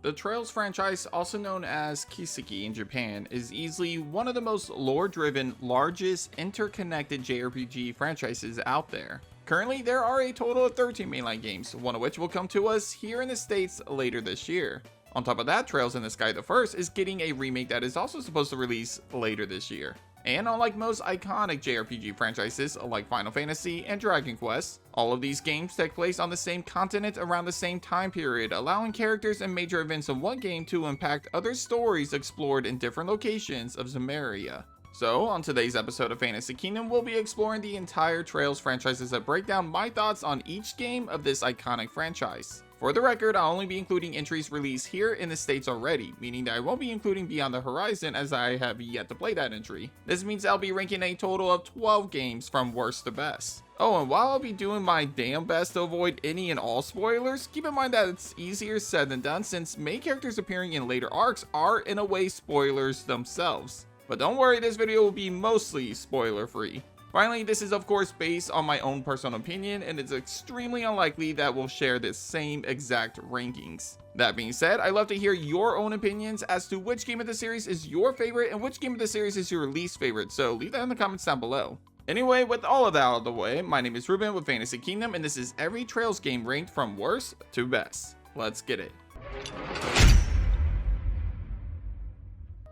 The Trails franchise, also known as Kiseki in Japan, is easily one of the most lore-driven, largest interconnected JRPG franchises out there. Currently, there are a total of 13 mainline games, one of which will come to us here in the States later this year. On top of that, Trails in the Sky the First is getting a remake that is also supposed to release later this year. And unlike most iconic JRPG franchises like Final Fantasy and Dragon Quest, all of these games take place on the same continent around the same time period, allowing characters and major events in one game to impact other stories explored in different locations of Zemeria. So, on today's episode of Fantasy Kingdom, we'll be exploring the entire Trails franchises that break down my thoughts on each game of this iconic franchise. For the record, I'll only be including entries released here in the States already, meaning that I won't be including Beyond the Horizon as I have yet to play that entry. This means I'll be ranking a total of 12 games from worst to best. Oh, and while I'll be doing my damn best to avoid any and all spoilers, keep in mind that it's easier said than done since main characters appearing in later arcs are in a way spoilers themselves. But don't worry, this video will be mostly spoiler free. Finally, this is of course based on my own personal opinion, and it's extremely unlikely that we'll share the same exact rankings. That being said, I'd love to hear your own opinions as to which game of the series is your favorite and which game of the series is your least favorite, so leave that in the comments down below. Anyway, with all of that out of the way, my name is Ruben with Fantasy Kingdom, and this is every Trails game ranked from worst to best. Let's get it.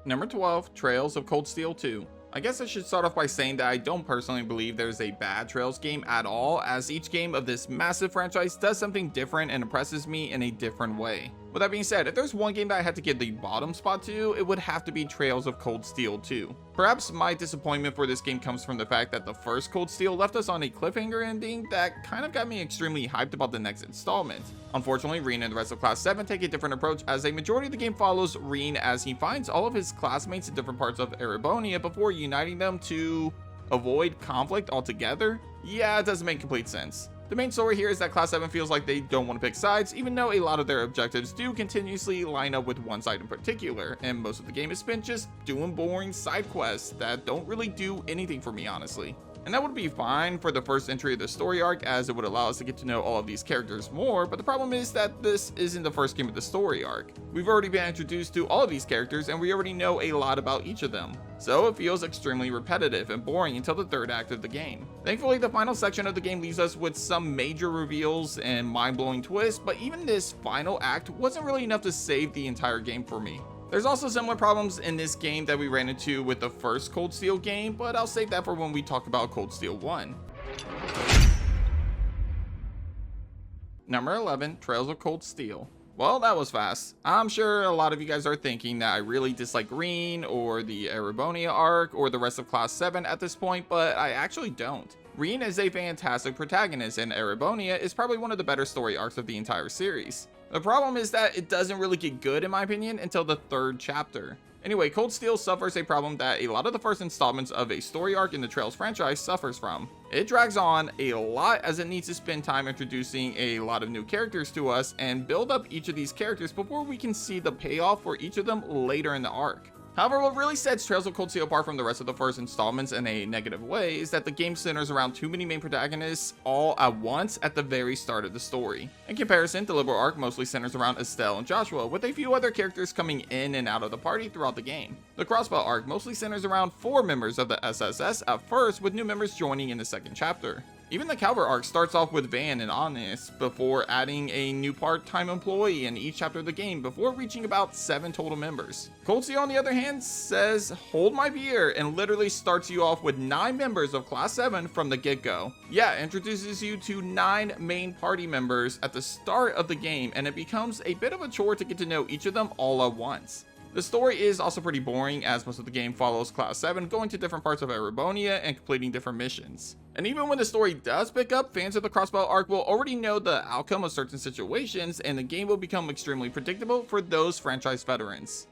Number 12, Trails of Cold Steel 2. I guess I should start off by saying that I don't personally believe there's a bad Trails game at all, as each game of this massive franchise does something different and impresses me in a different way. With that being said, if there's one game that I had to give the bottom spot to, it would have to be Trails of Cold Steel 2. Perhaps my disappointment for this game comes from the fact that the first Cold Steel left us on a cliffhanger ending that kind of got me extremely hyped about the next installment. Unfortunately, Rean and the rest of Class 7 take a different approach, as a majority of the game follows Rean as he finds all of his classmates in different parts of Erebonia before uniting them to avoid conflict altogether. Yeah, it doesn't make complete sense. The main story here is that Class 7 feels like they don't want to pick sides, even though a lot of their objectives do continuously line up with one side in particular, and most of the game is spent just doing boring side quests that don't really do anything for me, honestly. And that would be fine for the first entry of the story arc, as it would allow us to get to know all of these characters more, but the problem is that this isn't the first game of the story arc. We've already been introduced to all of these characters, and we already know a lot about each of them. So it feels extremely repetitive and boring until the third act of the game. Thankfully, the final section of the game leaves us with some major reveals and mind-blowing twists, but even this final act wasn't really enough to save the entire game for me. There's also similar problems in this game that we ran into with the first Cold Steel game, but I'll save that for when we talk about Cold Steel 1. Number 11, Trails of Cold Steel. Well, that was fast. I'm sure a lot of you guys are thinking that I really dislike Green or the Erebonia arc or the rest of Class 7 at this point, but I actually don't. Rean is a fantastic protagonist, and Erebonia is probably one of the better story arcs of the entire series. The problem is that it doesn't really get good, in my opinion, until the third chapter. Anyway, Cold Steel suffers a problem that a lot of the first installments of a story arc in the Trails franchise suffers from. It drags on a lot as it needs to spend time introducing a lot of new characters to us and build up each of these characters before we can see the payoff for each of them later in the arc. However, what really sets Trails of Cold Steel apart from the rest of the first installments in a negative way is that the game centers around too many main protagonists all at once at the very start of the story. In comparison, the Liberal arc mostly centers around Estelle and Joshua, with a few other characters coming in and out of the party throughout the game. The Crossbow arc mostly centers around 4 members of the SSS at first, with new members joining in the second chapter. Even the Calvert arc starts off with Van and Honest before adding a new part-time employee in each chapter of the game before reaching about 7 total members. Cold Steel, on the other hand, says hold my beer and literally starts you off with 9 members of Class 7 from the get-go. Yeah, it introduces you to 9 main party members at the start of the game, and it becomes a bit of a chore to get to know each of them all at once. The story is also pretty boring, as most of the game follows Class 7 going to different parts of Erebonia and completing different missions. And even when the story does pick up, fans of the Crossbow arc will already know the outcome of certain situations, and the game will become extremely predictable for those franchise veterans.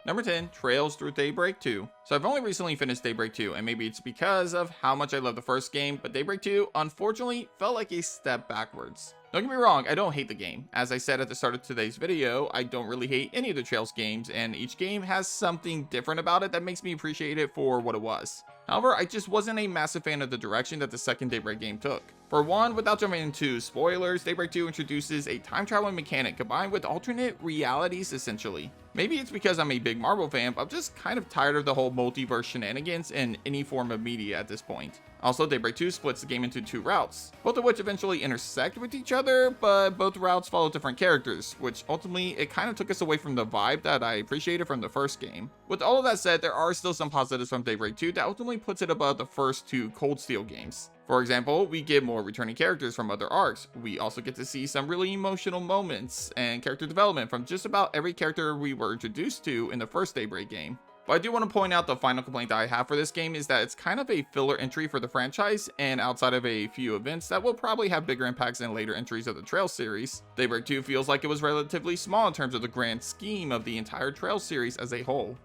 Number 10, Trails through Daybreak 2. So I've only recently finished Daybreak 2, and maybe it's because of how much I love the first game, but Daybreak 2 unfortunately felt like a step backwards. Don't get me wrong, I don't hate the game. As I said at the start of today's video, I don't really hate any of the Trails games, and each game has something different about it that makes me appreciate it for what it was. However, I just wasn't a massive fan of the direction that the second Daybreak game took. For one, without jumping into spoilers, Daybreak 2 introduces a time traveling mechanic combined with alternate realities essentially. Maybe it's because I'm a big Marvel fan, but I'm just kind of tired of the whole multiverse shenanigans in any form of media at this point. Also, Daybreak 2 splits the game into 2 routes, both of which eventually intersect with each other, but both routes follow different characters, which ultimately it kind of took us away from the vibe that I appreciated from the first game. With all of that said, there are still some positives from Daybreak 2 that ultimately puts it above the first 2 Cold Steel games. For example, we get more returning characters from other arcs. We also get to see some really emotional moments and character development from just about every character we were introduced to in the first Daybreak game. But I do want to point out the final complaint that I have for this game is that it's kind of a filler entry for the franchise, and outside of a few events that will probably have bigger impacts in later entries of the Trails series, Daybreak 2 feels like it was relatively small in terms of the grand scheme of the entire Trails series as a whole.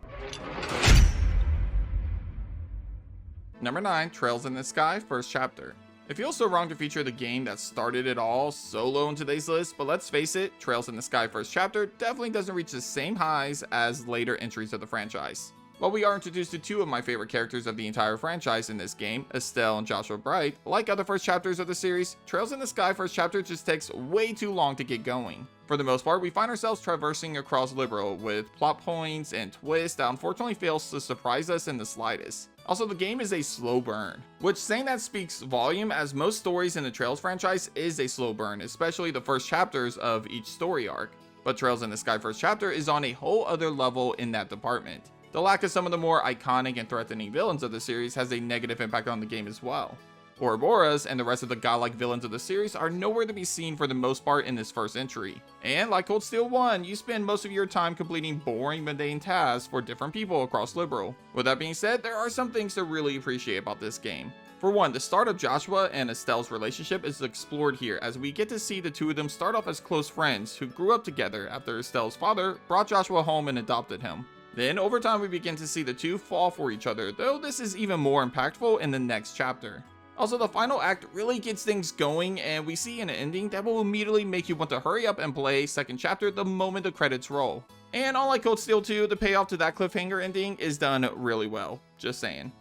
Number 9, Trails in the Sky, First Chapter. It feels so wrong to feature the game that started it all so low in today's list, but let's face it, Trails in the Sky First Chapter definitely doesn't reach the same highs as later entries of the franchise. While we are introduced to 2 of my favorite characters of the entire franchise in this game, Estelle and Joshua Bright, like other first chapters of the series, Trails in the Sky First Chapter just takes way too long to get going. For the most part, we find ourselves traversing across Liberal with plot points and twists that unfortunately fails to surprise us in the slightest. Also, the game is a slow burn, which saying that speaks volume as most stories in the Trails franchise is a slow burn, especially the first chapters of each story arc. But Trails in the Sky First Chapter is on a whole other level in that department. The lack of some of the more iconic and threatening villains of the series has a negative impact on the game as well. Ouroboros and the rest of the godlike villains of the series are nowhere to be seen for the most part in this first entry. And like Cold Steel 1, you spend most of your time completing boring mundane tasks for different people across Liberal. With that being said, there are some things to really appreciate about this game. For one, the start of Joshua and Estelle's relationship is explored here as we get to see the 2 of them start off as close friends who grew up together after Estelle's father brought Joshua home and adopted him. Then over time we begin to see the 2 fall for each other, though this is even more impactful in the next chapter. Also, the final act really gets things going, and we see an ending that will immediately make you want to hurry up and play second chapter the moment the credits roll. And unlike Cold Steel 2, the payoff to that cliffhanger ending is done really well, just saying.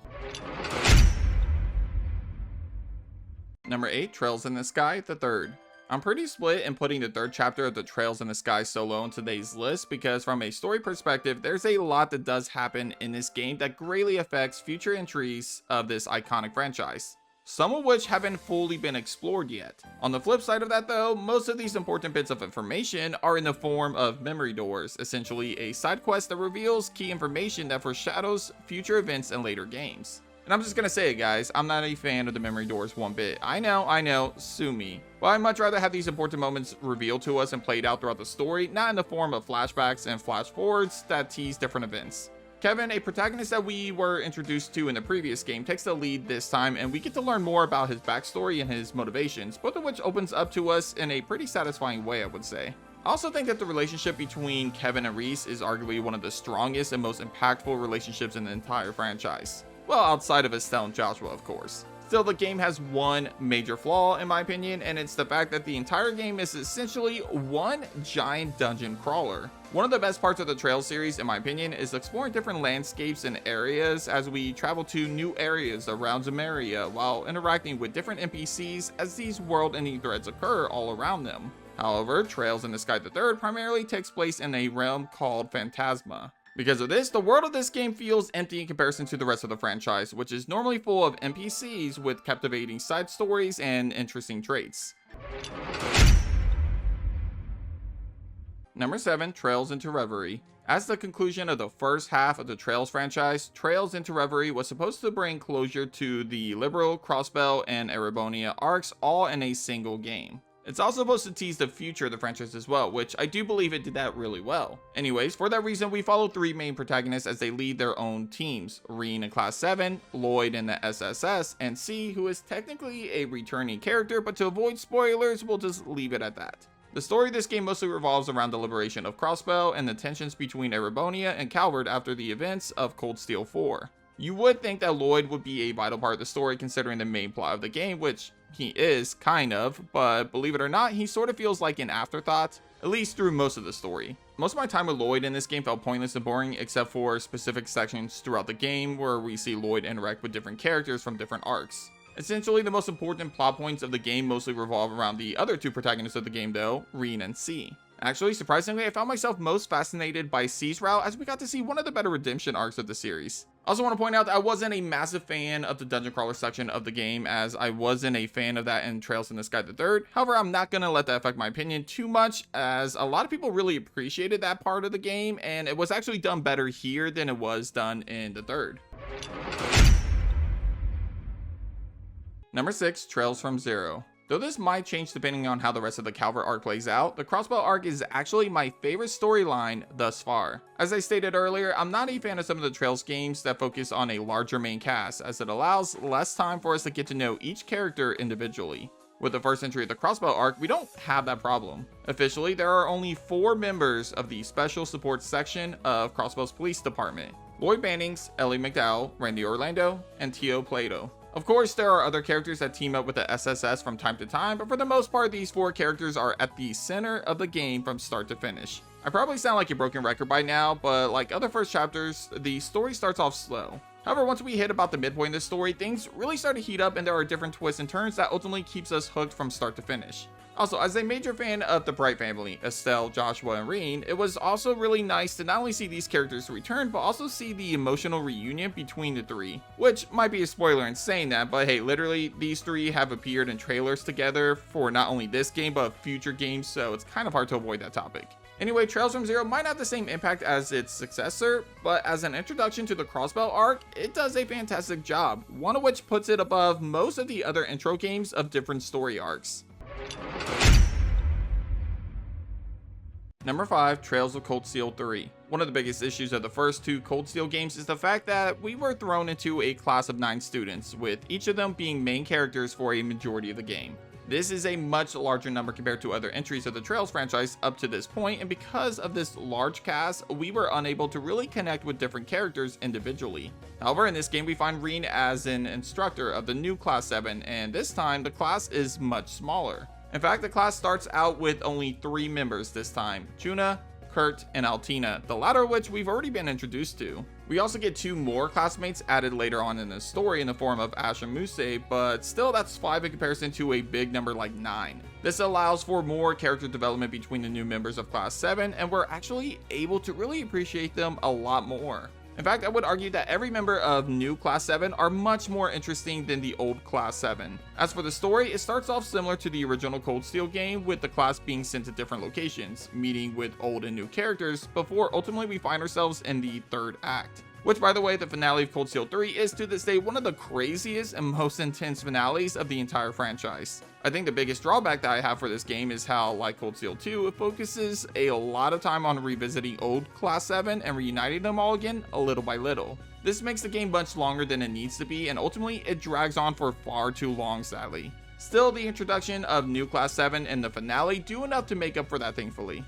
Number 8, Trails in the Sky, the third. I'm pretty split in putting the 3rd chapter of the Trails in the Sky solo on today's list because from a story perspective, there's a lot that does happen in this game that greatly affects future entries of this iconic franchise, some of which haven't fully been explored yet. On the flip side of that though, most of these important bits of information are in the form of memory doors, essentially a side quest that reveals key information that foreshadows future events in later games. And I'm just gonna say it guys, I'm not a fan of the memory doors one bit. I know, sue me. But I'd much rather have these important moments revealed to us and played out throughout the story, not in the form of flashbacks and flash forwards that tease different events. Kevin, a protagonist that we were introduced to in the previous game, takes the lead this time and we get to learn more about his backstory and his motivations, both of which opens up to us in a pretty satisfying way, I would say. I also think that the relationship between Kevin and Reese is arguably one of the strongest and most impactful relationships in the entire franchise. Well, outside of Estelle and Joshua, of course. Still, the game has one major flaw, in my opinion, and it's the fact that the entire game is essentially one giant dungeon crawler. One of the best parts of the Trails series, in my opinion, is exploring different landscapes and areas as we travel to new areas around Zemeria while interacting with different NPCs as these world-ending threads occur all around them. However, Trails in the Sky the Third primarily takes place in a realm called Phantasma. Because of this, the world of this game feels empty in comparison to the rest of the franchise, which is normally full of NPCs with captivating side stories and interesting traits. Number 7, Trails into Reverie. As the conclusion of the first half of the Trails franchise, Trails into Reverie was supposed to bring closure to the Liberal, Crossbell, and Erebonia arcs all in a single game. It's also supposed to tease the future of the franchise as well, which I do believe it did that really well. Anyways, for that reason, we follow 3 main protagonists as they lead their own teams. Reen in Class 7, Lloyd in the SSS, and C, who is technically a returning character, but to avoid spoilers, we'll just leave it at that. The story of this game mostly revolves around the liberation of Crossbell and the tensions between Erebonia and Calvert after the events of Cold Steel 4. You would think that Lloyd would be a vital part of the story considering the main plot of the game, which he is, kind of, but believe it or not, he sort of feels like an afterthought, at least through most of the story. Most of my time with Lloyd in this game felt pointless and boring, except for specific sections throughout the game where we see Lloyd interact with different characters from different arcs. Essentially, the most important plot points of the game mostly revolve around the other two protagonists of the game though, Rin and C. Actually, surprisingly, I found myself most fascinated by C's route as we got to see one of the better redemption arcs of the series. I also want to point out that I wasn't a massive fan of the dungeon crawler section of the game, as I wasn't a fan of that in Trails in the Sky the Third. However, I'm not going to let that affect my opinion too much, as a lot of people really appreciated that part of the game, and it was actually done better here than it was done in the third. Number 6, Trails from Zero. Though this might change depending on how the rest of the Calvert arc plays out, the Crossbow arc is actually my favorite storyline thus far. As I stated earlier, I'm not a fan of some of the Trails games that focus on a larger main cast, as it allows less time for us to get to know each character individually. With the first entry of the Crossbow arc, we don't have that problem. Officially, there are only 4 members of the Special Support section of Crossbow's police department: Lloyd Bannings, Ellie McDowell, Randy Orlando, and Tio Plato. Of course, there are other characters that team up with the SSS from time to time, but for the most part, these 4 characters are at the center of the game from start to finish. I probably sound like a broken record by now, but like other first chapters, the story starts off slow. However, once we hit about the midpoint of the story, things really start to heat up and there are different twists and turns that ultimately keeps us hooked from start to finish. Also, as a major fan of the Bright family, Estelle, Joshua, and Reen, it was also really nice to not only see these characters return, but also see the emotional reunion between the 3. Which might be a spoiler in saying that, but hey, literally, these 3 have appeared in trailers together for not only this game, but future games, so it's kind of hard to avoid that topic. Anyway, Trails from Zero might not have the same impact as its successor, but as an introduction to the Crossbow arc, it does a fantastic job, one of which puts it above most of the other intro games of different story arcs. Number 5, Trails of Cold Steel 3. One of the biggest issues of the first 2 Cold Steel games is the fact that we were thrown into a class of 9 students, with each of them being main characters for a majority of the game. This is a much larger number compared to other entries of the Trails franchise up to this point, and because of this large cast, we were unable to really connect with different characters individually. However, in this game we find Reen as an instructor of the new Class 7, and this time the class is much smaller. In fact, the class starts out with only 3 members this time: Chuna, Kurt, and Altina, the latter of which we've already been introduced to. We also get 2 more classmates added later on in the story in the form of Ash and Muse, but still that's 5 in comparison to a big number like 9. This allows for more character development between the new members of Class 7, and we're actually able to really appreciate them a lot more. In fact, I would argue that every member of new Class 7 are much more interesting than the old Class 7. As for the story, it starts off similar to the original Cold Steel game, with the class being sent to different locations, meeting with old and new characters, before ultimately we find ourselves in the 3rd act. Which, by the way, the finale of Cold Steel 3 is to this day one of the craziest and most intense finales of the entire franchise. I think the biggest drawback that I have for this game is how, like Cold Steel 2, it focuses a lot of time on revisiting old Class 7 and reuniting them all again little by little. This makes the game much longer than it needs to be, and ultimately it drags on for far too long, sadly. Still, the introduction of new Class 7 and the finale do enough to make up for that, thankfully.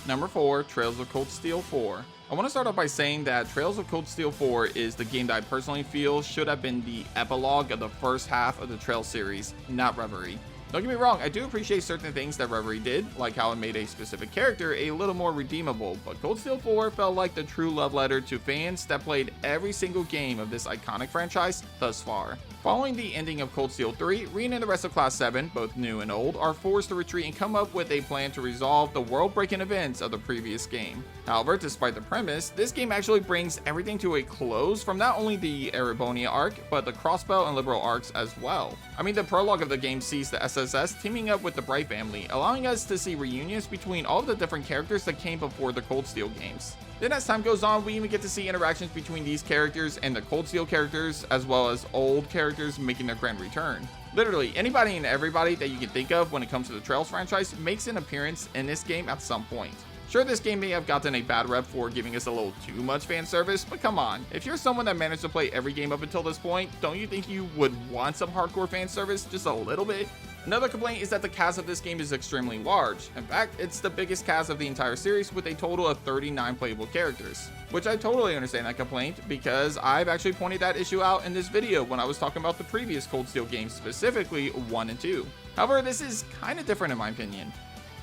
Number 4, Trails of Cold Steel 4. I want to start off by saying that Trails of Cold Steel 4 is the game that I personally feel should have been the epilogue of the first half of the Trails series, not Reverie. Don't get me wrong, I do appreciate certain things that Reverie did, like how it made a specific character a little more redeemable, but Cold Steel 4 felt like the true love letter to fans that played every single game of this iconic franchise thus far. Following the ending of Cold Steel 3, Reen and the rest of Class 7, both new and old, are forced to retreat and come up with a plan to resolve the world-breaking events of the previous game. However, despite the premise, this game actually brings everything to a close from not only the Erebonia arc, but the Crossbow and Liberal arcs as well. I mean, the prologue of the game sees the SSS teaming up with the Bright family, allowing us to see reunions between all of the different characters that came before the Cold Steel games. Then as time goes on, we even get to see interactions between these characters and the Cold Steel characters, as well as old characters making their grand return. Literally, anybody and everybody that you can think of when it comes to the Trails franchise makes an appearance in this game at some point. Sure, this game may have gotten a bad rep for giving us a little too much fan service, but come on, if you're someone that managed to play every game up until this point, don't you think you would want some hardcore fan service just a little bit? Another complaint is that the cast of this game is extremely large. In fact, it's the biggest cast of the entire series with a total of 39 playable characters. Which I totally understand that complaint, because I've actually pointed that issue out in this video when I was talking about the previous Cold Steel games, specifically 1 and 2. However, this is kind of different in my opinion.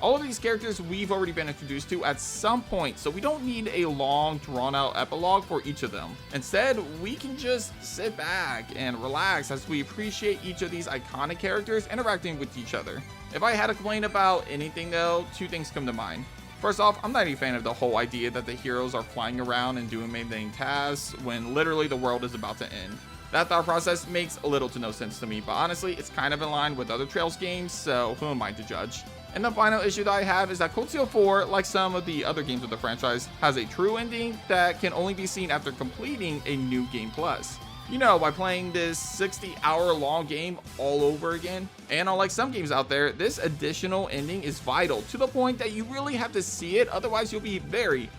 All of these characters we've already been introduced to at some point, so we don't need a long drawn out epilogue for each of them. Instead, we can just sit back and relax as we appreciate each of these iconic characters interacting with each other. If I had to complain about anything though, two things come to mind. First off, I'm not a fan of the whole idea that the heroes are flying around and doing mundane tasks when literally the world is about to end. That thought process makes little to no sense to me, but honestly, it's kind of in line with other Trails games, so who am I to judge? And the final issue that I have is that Cold Steel 4, like some of the other games of the franchise, has a true ending that can only be seen after completing a New Game Plus. You know, by playing this 60-hour-long game all over again. And unlike some games out there, this additional ending is vital to the point that you really have to see it, otherwise you'll be very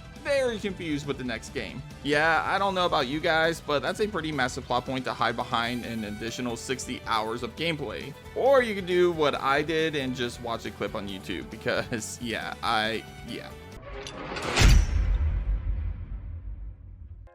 confused with the next game. Yeah, I don't know about you guys, but that's a pretty massive plot point to hide behind an additional 60 hours of gameplay. Or you can do what I did and just watch a clip on YouTube, because yeah.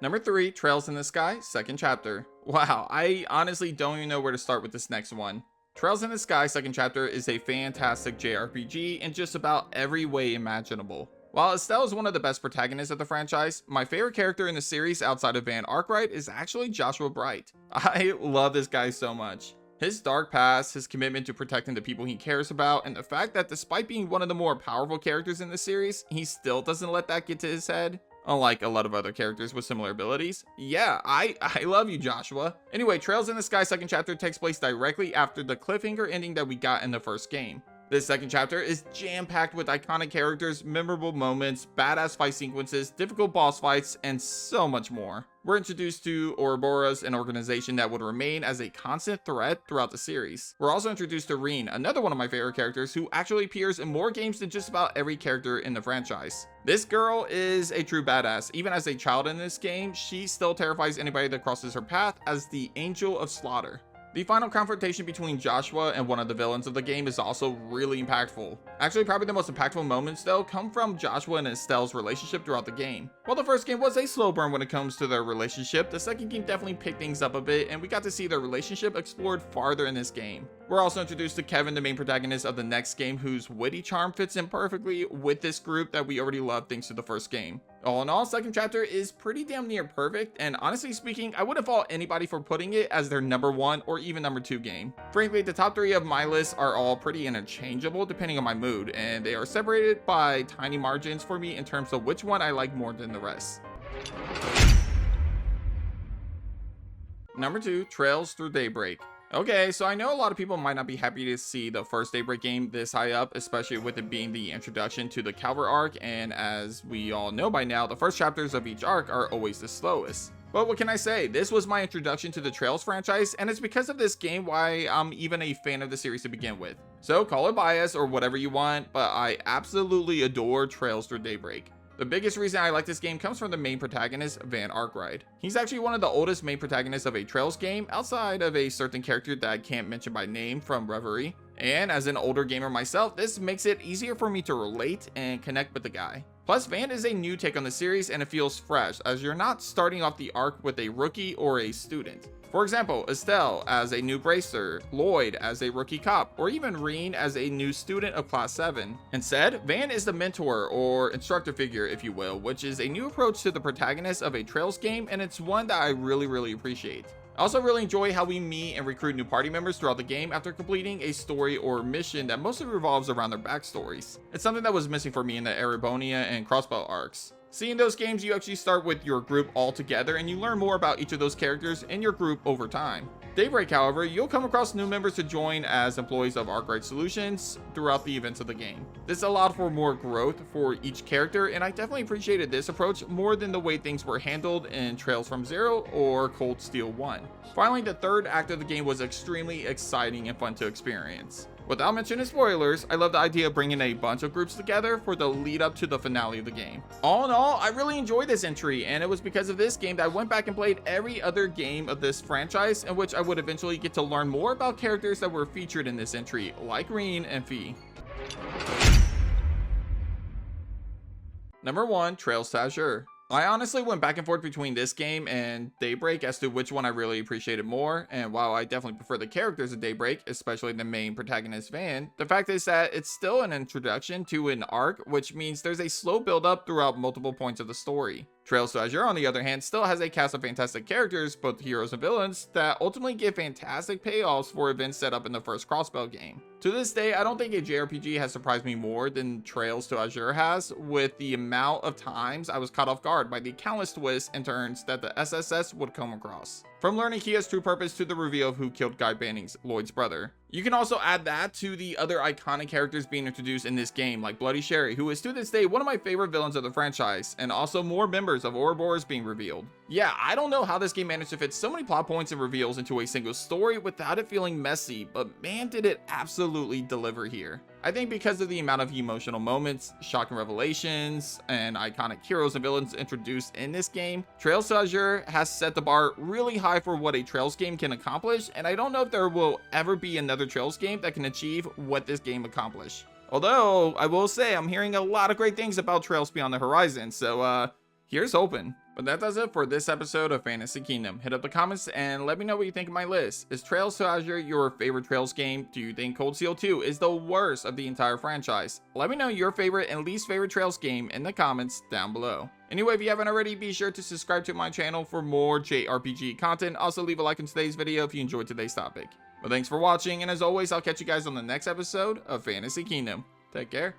Number 3, Trails in the Sky, second chapter. Wow, I honestly don't even know where to start with this next one. Trails in the Sky, second chapter is a fantastic JRPG in just about every way imaginable. While Estelle is one of the best protagonists of the franchise, my favorite character in the series outside of Van Arkwright is actually Joshua Bright. I love this guy so much. His dark past, his commitment to protecting the people he cares about, and the fact that despite being one of the more powerful characters in the series, he still doesn't let that get to his head. Unlike a lot of other characters with similar abilities. Yeah, I love you, Joshua. Anyway, Trails in the Sky second chapter takes place directly after the cliffhanger ending that we got in the first game. This second chapter is jam-packed with iconic characters, memorable moments, badass fight sequences, difficult boss fights, and so much more. We're introduced to Ouroboros, an organization that would remain as a constant threat throughout the series. We're also introduced to Reen, another one of my favorite characters who actually appears in more games than just about every character in the franchise. This girl is a true badass. Even as a child in this game, she still terrifies anybody that crosses her path as the Angel of Slaughter. The final confrontation between Joshua and one of the villains of the game is also really impactful. Actually, probably the most impactful moments though come from Joshua and Estelle's relationship throughout the game. While the first game was a slow burn when it comes to their relationship, the second game definitely picked things up a bit, and we got to see their relationship explored farther in this game. We're also introduced to Kevin, the main protagonist of the next game, whose witty charm fits in perfectly with this group that we already loved thanks to the first game. All in all, second chapter is pretty damn near perfect, and honestly speaking, I wouldn't fault anybody for putting it as their number 1 or even number 2 game. Frankly, the top 3 of my list are all pretty interchangeable depending on my mood, and they are separated by tiny margins for me in terms of which one I like more than the rest. Number 2, Trails Through Daybreak. Okay, so I know a lot of people might not be happy to see the first Daybreak game this high up, especially with it being the introduction to the Calvert arc, and as we all know by now, the first chapters of each arc are always the slowest. But what can I say? This was my introduction to the Trails franchise, and it's because of this game why I'm even a fan of the series to begin with. So call it bias or whatever you want, but I absolutely adore Trails Through Daybreak. The biggest reason I like this game comes from the main protagonist, Van Arkwright. He's actually one of the oldest main protagonists of a Trails game, outside of a certain character that I can't mention by name from Reverie. And as an older gamer myself, this makes it easier for me to relate and connect with the guy. Plus, Van is a new take on the series and it feels fresh, as you're not starting off the arc with a rookie or a student. For example, Estelle as a new bracer, Lloyd as a rookie cop, or even Reen as a new student of Class 7. Instead, Van is the mentor or instructor figure, if you will, which is a new approach to the protagonist of a Trails game, and it's one that I really appreciate. I also really enjoy how we meet and recruit new party members throughout the game after completing a story or mission that mostly revolves around their backstories. It's something that was missing for me in the Erebonia and Crossbow arcs. See, in those games, you actually start with your group all together and you learn more about each of those characters in your group over time. Daybreak, however, you'll come across new members to join as employees of Arkwright Solutions throughout the events of the game. This allowed for more growth for each character, and I definitely appreciated this approach more than the way things were handled in Trails from Zero or Cold Steel 1. Finally, the third act of the game was extremely exciting and fun to experience. Without mentioning spoilers, I love the idea of bringing a bunch of groups together for the lead up to the finale of the game. All in all, I really enjoyed this entry, and it was because of this game that I went back and played every other game of this franchise, in which I would eventually get to learn more about characters that were featured in this entry, like Reen and Fee. Number 1, Trails to Azure. I honestly went back and forth between this game and Daybreak as to which one I really appreciated more, and while I definitely prefer the characters of Daybreak, especially the main protagonist Van, the fact is that it's still an introduction to an arc, which means there's a slow build up throughout multiple points of the story. Trails to Azure, on the other hand, still has a cast of fantastic characters, both heroes and villains, that ultimately give fantastic payoffs for events set up in the first Crossbell game. To this day, I don't think a JRPG has surprised me more than Trails to Azure has, with the amount of times I was caught off guard by the countless twists and turns that the SSS would come across. From learning Kia's true purpose to the reveal of who killed Guy Banning's, Lloyd's brother. You can also add that to the other iconic characters being introduced in this game, like Bloody Sherry, who is to this day one of my favorite villains of the franchise, and also more members of Ouroboros being revealed. Yeah, I don't know how this game managed to fit so many plot points and reveals into a single story without it feeling messy, but man did it absolutely deliver here. I think because of the amount of emotional moments, shocking revelations, and iconic heroes and villains introduced in this game, Trails to Azure has set the bar really high for what a Trails game can accomplish, and I don't know if there will ever be another Trails game that can achieve what this game accomplished. Although, I will say I'm hearing a lot of great things about Trails Beyond the Horizon, so here's hoping. But that does it for this episode of Fantasy Kingdom. Hit up the comments and let me know what you think of my list. Is Trails to Azure your favorite Trails game? Do you think Cold Steel 2 is the worst of the entire franchise? Let me know your favorite and least favorite Trails game in the comments down below. Anyway, if you haven't already, be sure to subscribe to my channel for more JRPG content. Also, leave a like on today's video if you enjoyed today's topic. Well, thanks for watching, and as always, I'll catch you guys on the next episode of Fantasy Kingdom. Take care.